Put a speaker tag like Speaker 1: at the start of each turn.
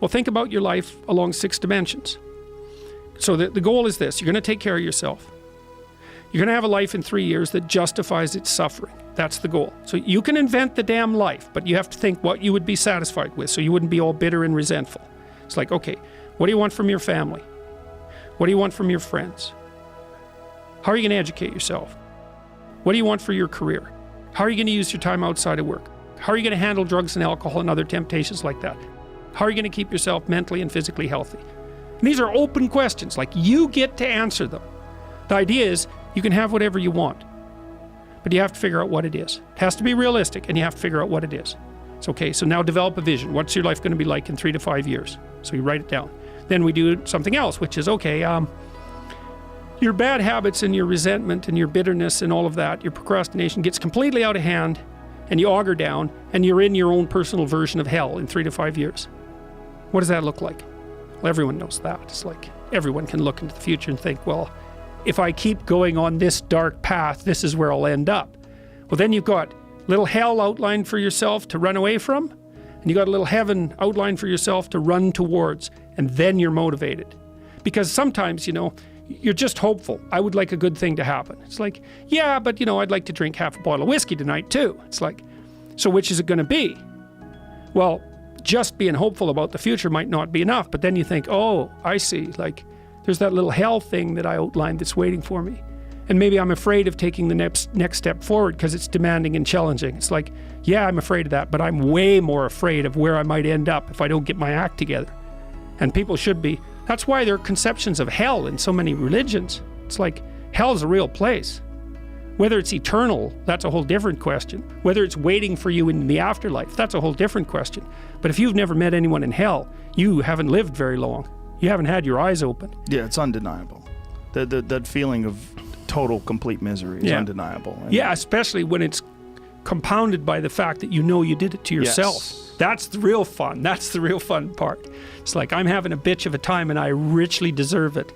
Speaker 1: Well, think about your life along 6 dimensions. So the goal is this. You're going to take care of yourself. You're going to have a life in 3 years that justifies its suffering. That's the goal. So you can invent the damn life, but you have to think what you would be satisfied with so you wouldn't be all bitter and resentful. It's like, okay, what do you want from your family? What do you want from your friends? How are you going to educate yourself? What do you want for your career? How are you going to use your time outside of work? How are you going to handle drugs and alcohol and other temptations like that? How are you going to keep yourself mentally and physically healthy? And these are open questions, like you get to answer them. The idea is you can have whatever you want, but you have to figure out what it is. It has to be realistic, and you have to figure out what it is. It's okay, so now develop a vision. What's your life going to be like in 3 to 5 years? So you write it down. Then we do something else, which is, okay, your bad habits and your resentment and your bitterness and all of that, your procrastination gets completely out of hand, and you auger down, and you're in your own personal version of hell in 3 to 5 years. What does that look like? Well, everyone knows that. It's like everyone can look into the future and think, well, if I keep going on this dark path, this is where I'll end up. Well, then you've got little hell outlined for yourself to run away from, and you got a little heaven outlined for yourself to run towards, and then you're motivated. Because sometimes, you know, you're just hopeful. I would like a good thing to happen. It's like, yeah, but you know, I'd like to drink half a bottle of whiskey tonight too. It's like, so which is it going to be? Well, just being hopeful about the future might not be enough, but then you think, oh, I see, like, there's that little hell thing that I outlined that's waiting for me. And maybe I'm afraid of taking the next step forward because it's demanding and challenging. It's like, yeah, I'm afraid of that, but I'm way more afraid of where I might end up if I don't get my act together. And people should be. That's why there are conceptions of hell in so many religions. It's like, hell's a real place. Whether it's eternal, that's a whole different question. Whether it's waiting for you in the afterlife, that's a whole different question. But if you've never met anyone in hell, you haven't lived very long. You haven't had your eyes open.
Speaker 2: Yeah, it's undeniable. That feeling of total, complete misery is undeniable. And
Speaker 1: yeah, especially when it's compounded by the fact that you know you did it to yourself.
Speaker 2: Yes.
Speaker 1: That's the real fun. That's the real fun part. It's like, I'm having a bitch of a time and I richly deserve it.